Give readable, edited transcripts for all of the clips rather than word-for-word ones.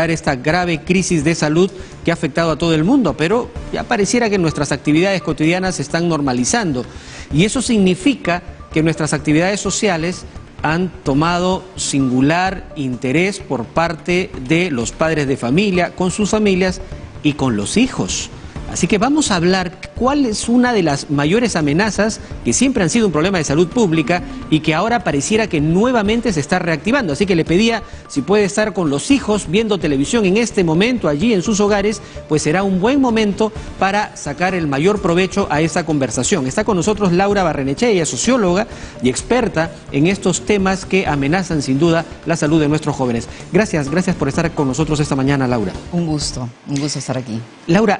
esta grave crisis de salud que ha afectado a todo el mundo, pero ya pareciera que nuestras actividades cotidianas se están normalizando y eso significa que nuestras actividades sociales han tomado singular interés por parte de los padres de familia, con sus familias y con los hijos. Así que vamos a hablar cuál es una de las mayores amenazas que siempre han sido un problema de salud pública y que ahora pareciera que nuevamente se está reactivando. Así que le pedía si puede estar con los hijos viendo televisión en este momento allí en sus hogares, pues será un buen momento para sacar el mayor provecho a esta conversación. Está con nosotros Laura Barrenechea, ella es socióloga y experta en estos temas que amenazan sin duda la salud de nuestros jóvenes. Gracias por estar con nosotros esta mañana, Laura. Un gusto estar aquí. Laura,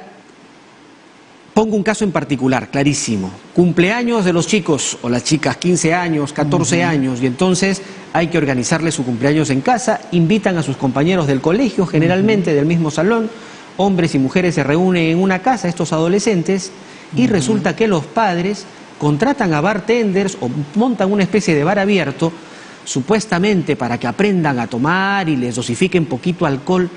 pongo un caso en particular, clarísimo. Cumpleaños de los chicos o las chicas, 15 años, 14 años, y entonces hay que organizarles su cumpleaños en casa, invitan a sus compañeros del colegio, generalmente del mismo salón, hombres y mujeres se reúnen en una casa, estos adolescentes, y resulta que los padres contratan a bartenders o montan una especie de bar abierto, supuestamente para que aprendan a tomar y les dosifiquen poquito alcohol,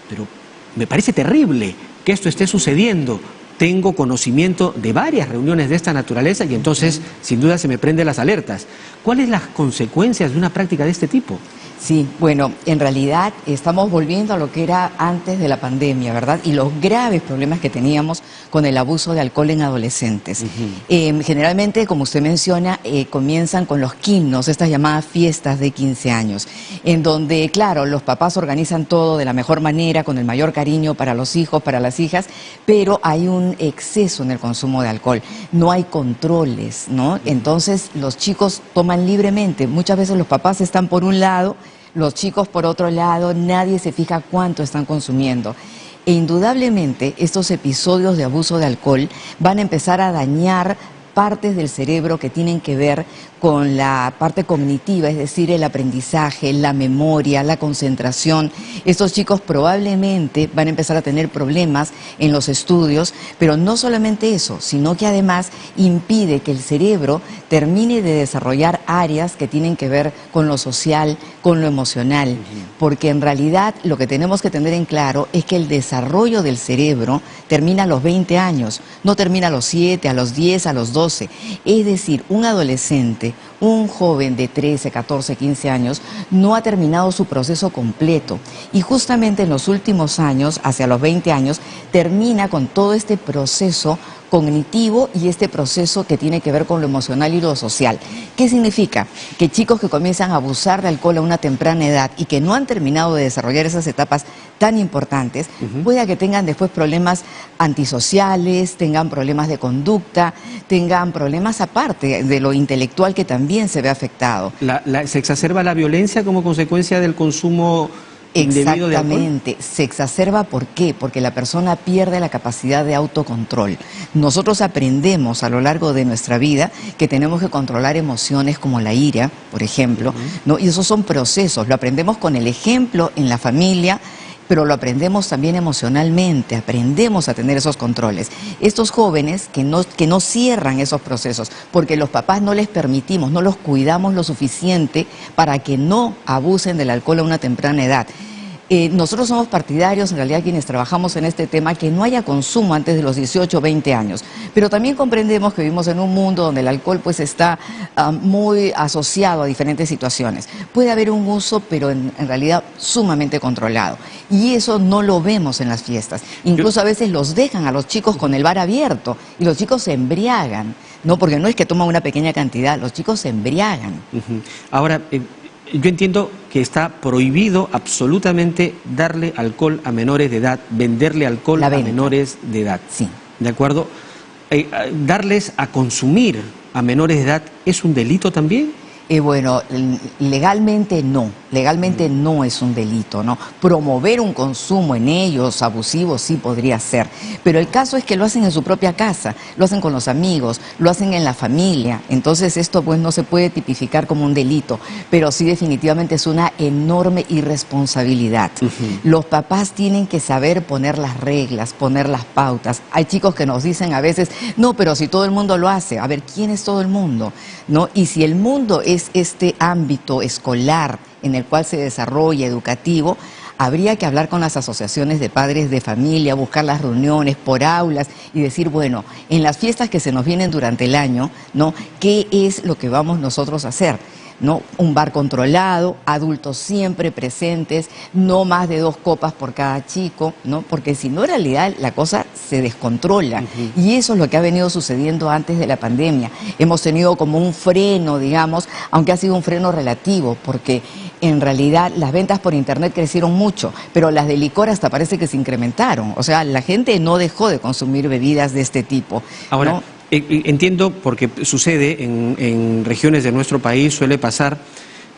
pero me parece terrible que esto esté sucediendo. Tengo conocimiento de varias reuniones de esta naturaleza y entonces sin duda se me prenden las alertas. ¿Cuáles son las consecuencias de una práctica de este tipo? Sí, bueno, en realidad estamos volviendo a lo que era antes de la pandemia, ¿verdad? Y los graves problemas que teníamos con el abuso de alcohol en adolescentes. Generalmente, como usted menciona, comienzan con los quinnos, estas llamadas fiestas de 15 años, en donde, claro, los papás organizan todo de la mejor manera, con el mayor cariño para los hijos, para las hijas, pero hay un exceso en el consumo de alcohol, no hay controles, ¿no? Entonces, los chicos toman libremente, muchas veces los papás están por un lado, los chicos por otro lado, nadie se fija cuánto están consumiendo. E indudablemente estos episodios de abuso de alcohol van a empezar a dañar partes del cerebro que tienen que ver con la parte cognitiva, es decir, el aprendizaje, la memoria, la concentración. Estos chicos probablemente van a empezar a tener problemas en los estudios, pero no solamente eso, sino que además impide que el cerebro termine de desarrollar áreas que tienen que ver con lo social, con lo emocional, porque en realidad lo que tenemos que tener en claro es que el desarrollo del cerebro termina a los 20 años, no termina a los 7, a los 10, a los 12, es decir, un adolescente, un joven de 13, 14, 15 años no ha terminado su proceso completo y justamente en los últimos años, hacia los 20 años, termina con todo este proceso cognitivo y este proceso que tiene que ver con lo emocional y lo social. ¿Qué significa? Que chicos que comienzan a abusar de alcohol a una temprana edad y que no han terminado de desarrollar esas etapas tan importantes, pueda que tengan después problemas antisociales, tengan problemas de conducta, tengan problemas aparte de lo intelectual que también se ve afectado. ¿Se exacerba la violencia como consecuencia del consumo indebido de alcohol? Exactamente, se exacerba, ¿por qué? Porque la persona pierde la capacidad de autocontrol. Nosotros aprendemos a lo largo de nuestra vida que tenemos que controlar emociones como la ira, por ejemplo, ¿no? Y esos son procesos, lo aprendemos con el ejemplo en la familia, pero lo aprendemos también emocionalmente, aprendemos a tener esos controles. Estos jóvenes que no cierran esos procesos, porque los papás no les permitimos, no los cuidamos lo suficiente para que no abusen del alcohol a una temprana edad. Nosotros somos partidarios, en realidad quienes trabajamos en este tema, que no haya consumo antes de los 18 o 20 años. Pero también comprendemos que vivimos en un mundo donde el alcohol pues está muy asociado a diferentes situaciones. Puede haber un uso, pero en realidad sumamente controlado. Y eso no lo vemos en las fiestas. Incluso a veces los dejan a los chicos con el bar abierto y los chicos se embriagan. No, porque no es que toman una pequeña cantidad, los chicos se embriagan. Ahora, yo entiendo que está prohibido absolutamente darle alcohol a menores de edad, venderle alcohol a menores de edad. Sí. ¿De acuerdo? ¿Darles a consumir a menores de edad es un delito también? Bueno, legalmente no es un delito, ¿no? Promover un consumo en ellos abusivo sí podría ser, pero el caso es que lo hacen en su propia casa, lo hacen con los amigos, lo hacen en la familia, entonces esto pues no se puede tipificar como un delito, pero sí definitivamente es una enorme irresponsabilidad. Los papás tienen que saber poner las reglas, poner las pautas. Hay chicos que nos dicen a veces, no, pero si todo el mundo lo hace, a ver, ¿quién es todo el mundo? ¿No? Y si el mundo es este ámbito escolar en el cual se desarrolla educativo, habría que hablar con las asociaciones de padres de familia, buscar las reuniones por aulas y decir, bueno, en las fiestas que se nos vienen durante el año, ¿no? ¿Qué es lo que vamos nosotros a hacer? ¿No? Un bar controlado, adultos siempre presentes, no más de 2 copas por cada chico, ¿no? Porque si no, en realidad la cosa se descontrola. Y eso es lo que ha venido sucediendo antes de la pandemia. Hemos tenido como un freno, digamos, aunque ha sido un freno relativo, porque en realidad las ventas por internet crecieron mucho, pero las de licor hasta parece que se incrementaron. O sea, la gente no dejó de consumir bebidas de este tipo. Ahora, ¿no? Entiendo, porque sucede en regiones de nuestro país, suele pasar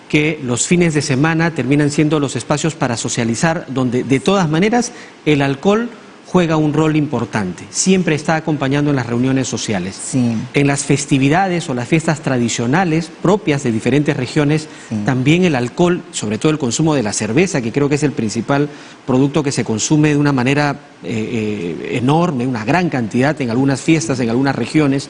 que los fines de semana terminan siendo los espacios para socializar, donde de todas maneras el alcohol juega un rol importante, siempre está acompañando en las reuniones sociales. Sí. En las festividades o las fiestas tradicionales propias de diferentes regiones, sí, también el alcohol, sobre todo el consumo de la cerveza, que creo que es el principal producto que se consume de una manera enorme, una gran cantidad en algunas fiestas, en algunas regiones,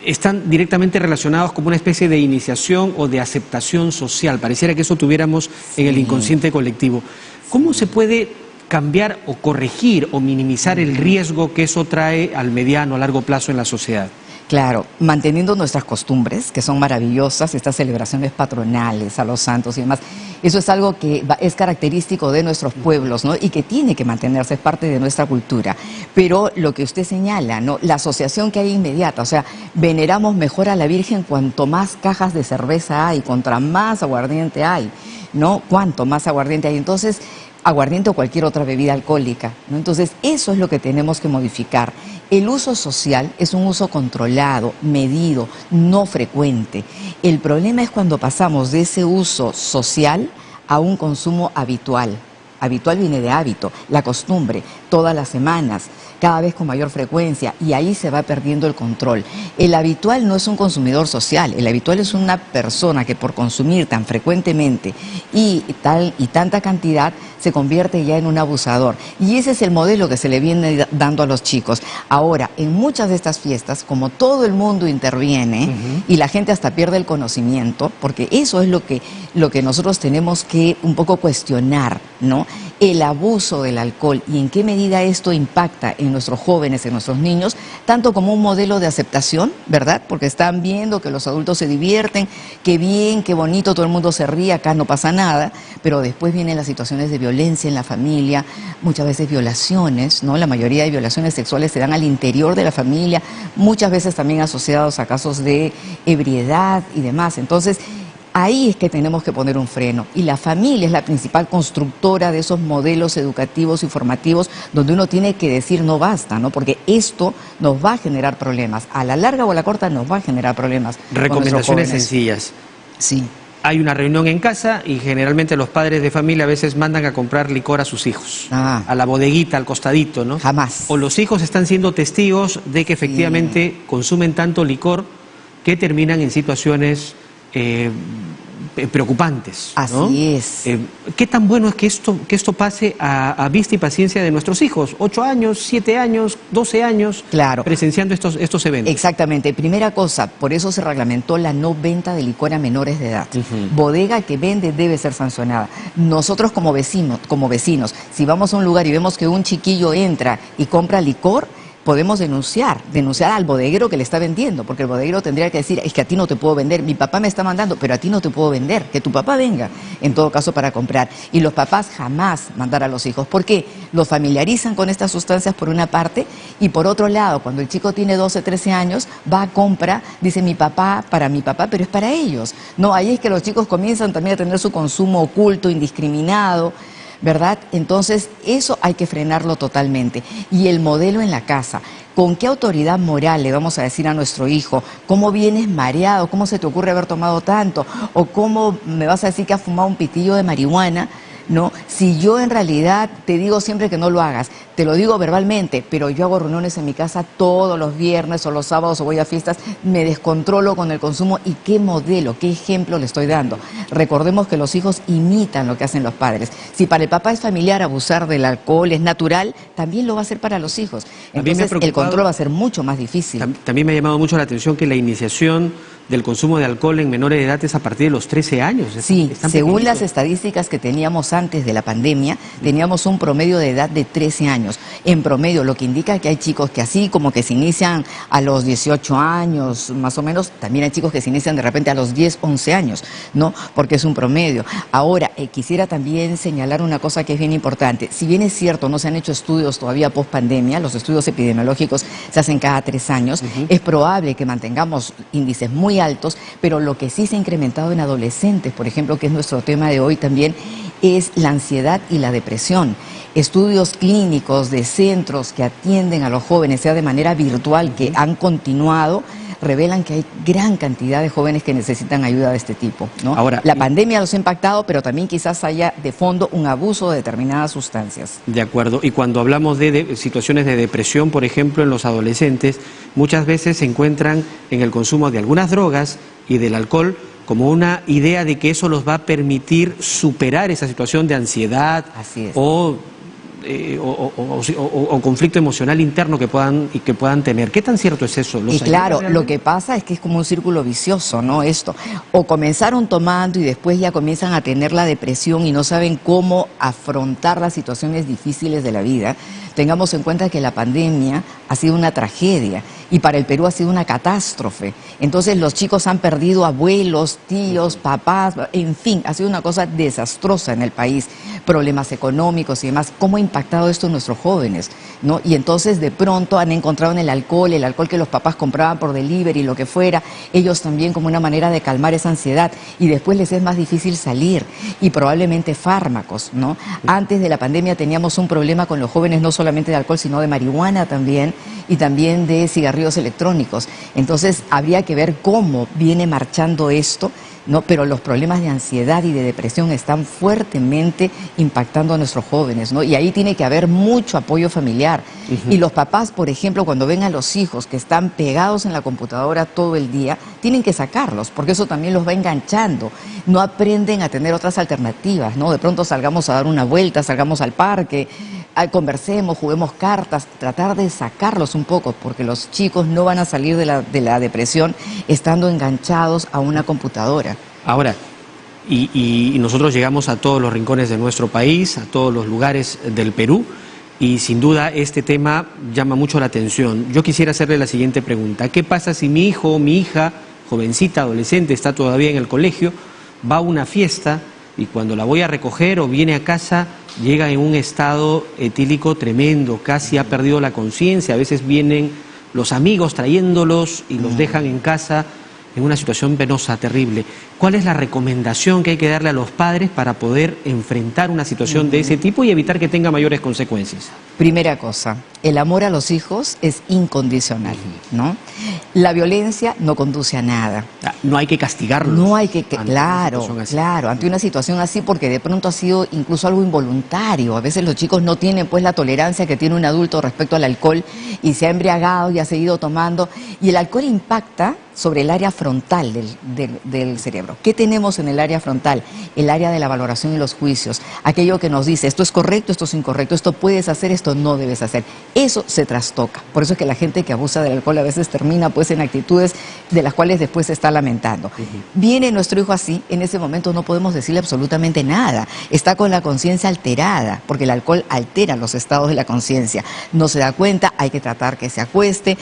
están directamente relacionados como una especie de iniciación o de aceptación social. Pareciera que eso tuviéramos en el inconsciente colectivo. ¿Cómo se puede cambiar o corregir o minimizar el riesgo que eso trae al mediano, a largo plazo en la sociedad? Claro, manteniendo nuestras costumbres, que son maravillosas, estas celebraciones patronales a los santos y demás. Eso es algo que es característico de nuestros pueblos, ¿no? Y que tiene que mantenerse, es parte de nuestra cultura. Pero lo que usted señala, ¿no? La asociación que hay inmediata, o sea, veneramos mejor a la Virgen cuanto más cajas de cerveza hay, contra más aguardiente hay, ¿no? Cuanto más aguardiente hay. Entonces, aguardiente o cualquier otra bebida alcohólica, ¿no? Entonces, eso es lo que tenemos que modificar. El uso social es un uso controlado, medido, no frecuente. El problema es cuando pasamos de ese uso social a un consumo habitual. Habitual viene de hábito, la costumbre, todas las semanas, cada vez con mayor frecuencia, y ahí se va perdiendo el control. El habitual no es un consumidor social, el habitual es una persona que por consumir tan frecuentemente y tanta cantidad se convierte ya en un abusador. Y ese es el modelo que se le viene dando a los chicos. Ahora, en muchas de estas fiestas, como todo el mundo interviene y la gente hasta pierde el conocimiento, porque eso es lo que nosotros tenemos que un poco cuestionar, ¿no? El abuso del alcohol y en qué medida esto impacta en nuestros jóvenes, en nuestros niños, tanto como un modelo de aceptación, ¿verdad? Porque están viendo que los adultos se divierten, qué bien, qué bonito, todo el mundo se ríe, acá no pasa nada, pero después vienen las situaciones de violencia en la familia, muchas veces violaciones, ¿no? La mayoría de violaciones sexuales se dan al interior de la familia, muchas veces también asociados a casos de ebriedad y demás. Entonces, ahí es que tenemos que poner un freno, y la familia es la principal constructora de esos modelos educativos y formativos donde uno tiene que decir no basta, ¿no? Porque esto nos va a generar problemas, a la larga o a la corta nos va a generar problemas. Recomendaciones sencillas. Sí. Hay una reunión en casa y generalmente los padres de familia a veces mandan a comprar licor a sus hijos, a la bodeguita, al costadito, ¿no? Jamás. O los hijos están siendo testigos de que efectivamente consumen tanto licor que terminan en situaciones preocupantes, ¿no? Así es. ¿Qué tan bueno es que esto pase a vista y paciencia de nuestros hijos? 8 años, 7 años, 12 años, claro, presenciando estos eventos. Exactamente. Primera cosa, por eso se reglamentó la no venta de licor a menores de edad. Bodega que vende debe ser sancionada. Nosotros como vecinos, si vamos a un lugar y vemos que un chiquillo entra y compra licor, podemos denunciar al bodeguero que le está vendiendo, porque el bodeguero tendría que decir, es que a ti no te puedo vender, mi papá me está mandando, pero a ti no te puedo vender, que tu papá venga, en todo caso, para comprar. Y los papás jamás mandar a los hijos, porque los familiarizan con estas sustancias por una parte, y por otro lado, cuando el chico tiene 12, 13 años, va a compra, dice mi papá, para mi papá, pero es para ellos. No, ahí es que los chicos comienzan también a tener su consumo oculto, indiscriminado, ¿verdad? Entonces, eso hay que frenarlo totalmente. Y el modelo en la casa, ¿con qué autoridad moral le vamos a decir a nuestro hijo cómo vienes mareado, cómo se te ocurre haber tomado tanto, o cómo me vas a decir que has fumado un pitillo de marihuana? ¿No? Si yo en realidad te digo siempre que no lo hagas, te lo digo verbalmente, pero yo hago reuniones en mi casa todos los viernes o los sábados o voy a fiestas, me descontrolo con el consumo, y qué modelo, qué ejemplo le estoy dando. Recordemos que los hijos imitan lo que hacen los padres. Si para el papá es familiar abusar del alcohol, es natural, también lo va a hacer para los hijos. Entonces el control va a ser mucho más difícil. También me ha llamado mucho la atención que la iniciación del consumo de alcohol en menores de edad es a partir de los 13 años. Sí, según las estadísticas que teníamos antes de la pandemia, teníamos un promedio de edad de 13 años. En promedio, lo que indica que hay chicos que así como que se inician a los 18 años, más o menos, también hay chicos que se inician de repente a los 10, 11 años, ¿no? Porque es un promedio. Ahora, quisiera también señalar una cosa que es bien importante. Si bien es cierto, no se han hecho estudios todavía post pandemia, los estudios epidemiológicos se hacen cada 3 años, es probable que mantengamos índices muy altos, pero lo que sí se ha incrementado en adolescentes, por ejemplo, que es nuestro tema de hoy también, es la ansiedad y la depresión. Estudios clínicos de centros que atienden a los jóvenes, sea de manera virtual, que han continuado, revelan que hay gran cantidad de jóvenes que necesitan ayuda de este tipo, ¿no? Ahora, la pandemia los ha impactado, pero también quizás haya de fondo un abuso de determinadas sustancias. De acuerdo. Y cuando hablamos de situaciones de depresión, por ejemplo, en los adolescentes, muchas veces se encuentran en el consumo de algunas drogas y del alcohol como una idea de que eso los va a permitir superar esa situación de ansiedad o conflicto emocional interno que puedan tener. ¿Qué tan cierto es eso? Y claro, lo que pasa es que es como un círculo vicioso, ¿no? Esto, o comenzaron tomando y después ya comienzan a tener la depresión y no saben cómo afrontar las situaciones difíciles de la vida. Tengamos en cuenta que la pandemia ha sido una tragedia y para el Perú ha sido una catástrofe. Entonces los chicos han perdido abuelos, tíos, papás, en fin, ha sido una cosa desastrosa en el país. Problemas económicos y demás. ¿Cómo ha impactado esto en nuestros jóvenes, ¿no? Y entonces de pronto han encontrado en el alcohol que los papás compraban por delivery, lo que fuera, ellos también como una manera de calmar esa ansiedad y después les es más difícil salir y probablemente fármacos, ¿no? Antes de la pandemia teníamos un problema con los jóvenes no solamente de alcohol sino de marihuana también y también de cigarrillos electrónicos. Entonces habría que ver cómo viene marchando esto, ¿no? Pero los problemas de ansiedad y de depresión están fuertemente impactando a nuestros jóvenes, ¿no? Y ahí tiene que haber mucho apoyo familiar. Y los papás, por ejemplo, cuando ven a los hijos que están pegados en la computadora todo el día, tienen que sacarlos, porque eso también los va enganchando. No aprenden a tener otras alternativas, ¿no? De pronto salgamos a dar una vuelta, salgamos al parque, conversemos, juguemos cartas, tratar de sacarlos un poco, porque los chicos no van a salir de la depresión estando enganchados a una computadora. Ahora, y nosotros llegamos a todos los rincones de nuestro país, a todos los lugares del Perú, y sin duda este tema llama mucho la atención. Yo quisiera hacerle la siguiente pregunta. ¿Qué pasa si mi hijo o mi hija, jovencita, adolescente, está todavía en el colegio, va a una fiesta y cuando la voy a recoger o viene a casa llega en un estado etílico tremendo, casi ha perdido la conciencia, a veces vienen los amigos trayéndolos y los dejan en casa en una situación penosa, terrible? ¿Cuál es la recomendación que hay que darle a los padres para poder enfrentar una situación de ese tipo y evitar que tenga mayores consecuencias? Primera cosa, el amor a los hijos es incondicional, ¿no? La violencia no conduce a nada. No hay que castigarlos. No hay que, claro, ante una situación así, porque de pronto ha sido incluso algo involuntario. A veces los chicos no tienen pues la tolerancia que tiene un adulto respecto al alcohol y se ha embriagado y ha seguido tomando. Y el alcohol impacta sobre el área frontal del cerebro. ¿Qué tenemos en el área frontal? El área de la valoración y los juicios. Aquello que nos dice, esto es correcto, esto es incorrecto, esto puedes hacer, esto no debes hacer. Eso se trastoca. Por eso es que la gente que abusa del alcohol a veces termina pues en actitudes de las cuales después se está lamentando. Viene nuestro hijo así, en ese momento no podemos decirle absolutamente nada. Está con la conciencia alterada, porque el alcohol altera los estados de la conciencia. No se da cuenta, hay que tratar que se acueste,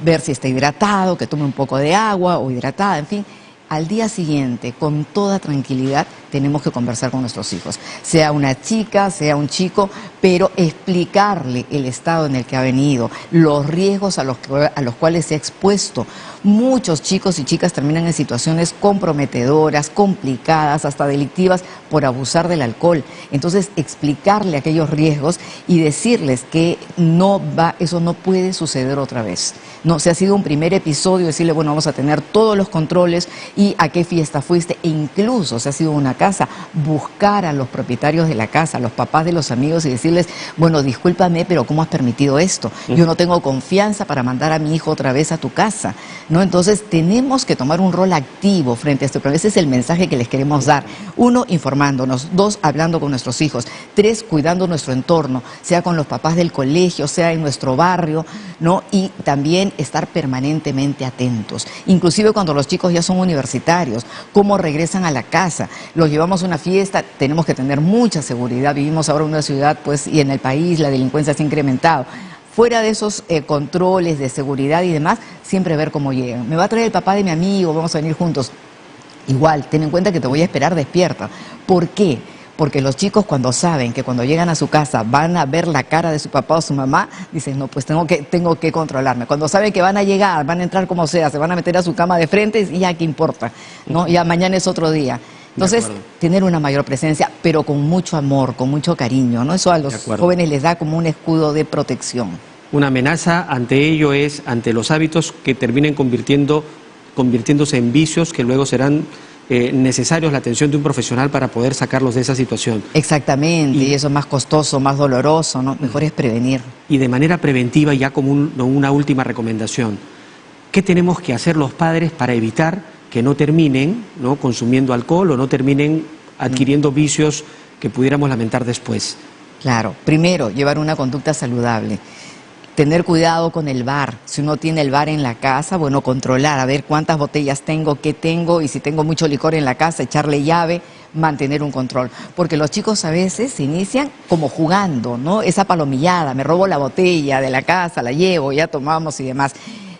ver si está hidratado, que tome un poco de agua o hidratada, en fin. Al día siguiente, con toda tranquilidad, tenemos que conversar con nuestros hijos, sea una chica, sea un chico, pero explicarle el estado en el que ha venido, los riesgos a los cuales se ha expuesto. Muchos chicos y chicas terminan en situaciones comprometedoras, complicadas, hasta delictivas por abusar del alcohol. Entonces, explicarle aquellos riesgos y decirles que eso no puede suceder otra vez. No, se ha sido un primer episodio, decirle, bueno, vamos a tener todos los controles y a qué fiesta fuiste, e incluso se ha sido una casa, buscar a los propietarios de la casa, a los papás de los amigos y decirles, bueno, discúlpame, pero ¿cómo has permitido esto? Yo no tengo confianza para mandar a mi hijo otra vez a tu casa, ¿no? Entonces tenemos que tomar un rol activo frente a esto, pero ese es el mensaje que les queremos dar. 1, informándonos. 2, hablando con nuestros hijos. 3, cuidando nuestro entorno, sea con los papás del colegio, sea en nuestro barrio, ¿no? Y también estar permanentemente atentos. Inclusive cuando los chicos ya son universitarios, cómo regresan a la casa. Los llevamos a una fiesta, tenemos que tener mucha seguridad. Vivimos ahora en una ciudad, pues, y en el país la delincuencia se ha incrementado. Fuera de esos controles de seguridad y demás, siempre ver cómo llegan. Me va a traer el papá de mi amigo, vamos a venir juntos. Igual, ten en cuenta que te voy a esperar despierta. ¿Por qué? Porque los chicos cuando saben que cuando llegan a su casa van a ver la cara de su papá o su mamá, dicen, no, pues tengo que controlarme. Cuando saben que van a llegar, van a entrar como sea, se van a meter a su cama de frente y ya, ¿qué importa? ¿No? Ya mañana es otro día. Entonces, tener una mayor presencia, pero con mucho amor, con mucho cariño, ¿no? Eso a los jóvenes les da como un escudo de protección. Una amenaza ante ello es ante los hábitos que terminen convirtiéndose en vicios que luego serán necesarios la atención de un profesional para poder sacarlos de esa situación. Exactamente, y eso es más costoso, más doloroso, ¿no? Mejor es prevenir. Y de manera preventiva, ya como una última recomendación, ¿qué tenemos que hacer los padres para evitar que no terminen, ¿no?, consumiendo alcohol o no terminen adquiriendo vicios que pudiéramos lamentar después? Claro, primero, llevar una conducta saludable. Tener cuidado con el bar. Si uno tiene el bar en la casa, bueno, controlar, a ver cuántas botellas tengo, qué tengo, y si tengo mucho licor en la casa, echarle llave, mantener un control. Porque los chicos a veces se inician como jugando, ¿no? Esa palomillada, me robo la botella de la casa, la llevo, ya tomamos y demás.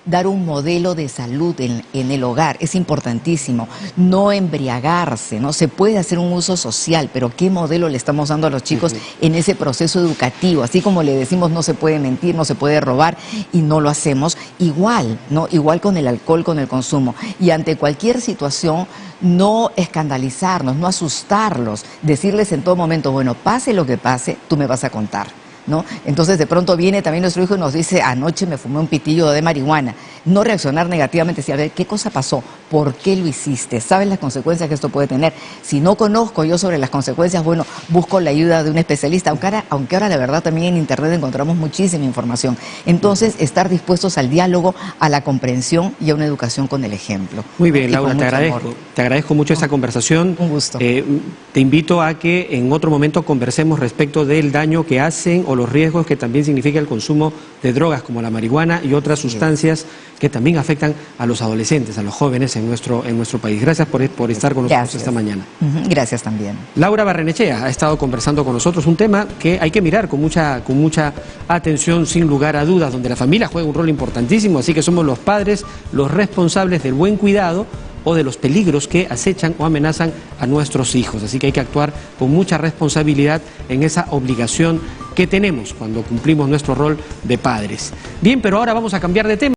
Dar un modelo de salud en el hogar es importantísimo. No embriagarse, ¿no? Se puede hacer un uso social, pero ¿qué modelo le estamos dando a los chicos en ese proceso educativo? Así como le decimos no se puede mentir, no se puede robar y no lo hacemos, igual, ¿no? Igual con el alcohol, con el consumo. Y ante cualquier situación, no escandalizarnos, no asustarlos, decirles en todo momento, bueno, pase lo que pase, tú me vas a contar, ¿no? Entonces de pronto viene también nuestro hijo y nos dice, anoche me fumé un pitillo de marihuana. No reaccionar negativamente, sino a ver qué cosa pasó, por qué lo hiciste, sabes las consecuencias que esto puede tener. Si no conozco yo sobre las consecuencias, bueno, busco la ayuda de un especialista, aunque ahora la verdad también en internet encontramos muchísima información. Entonces estar dispuestos al diálogo, a la comprensión y a una educación con el ejemplo. Muy bien, Laura, te agradezco mucho esta conversación. Un gusto. Te invito a que en otro momento conversemos respecto del daño que hacen o los riesgos que también significa el consumo de drogas como la marihuana y otras sustancias que también afectan a los adolescentes, a los jóvenes en nuestro país. Gracias por estar con nosotros esta mañana. Gracias también. Laura Barrenechea ha estado conversando con nosotros, un tema que hay que mirar con mucha atención, sin lugar a dudas, donde la familia juega un rol importantísimo, así que somos los padres los responsables del buen cuidado o de los peligros que acechan o amenazan a nuestros hijos. Así que hay que actuar con mucha responsabilidad en esa obligación que tenemos cuando cumplimos nuestro rol de padres. Bien, pero ahora vamos a cambiar de tema.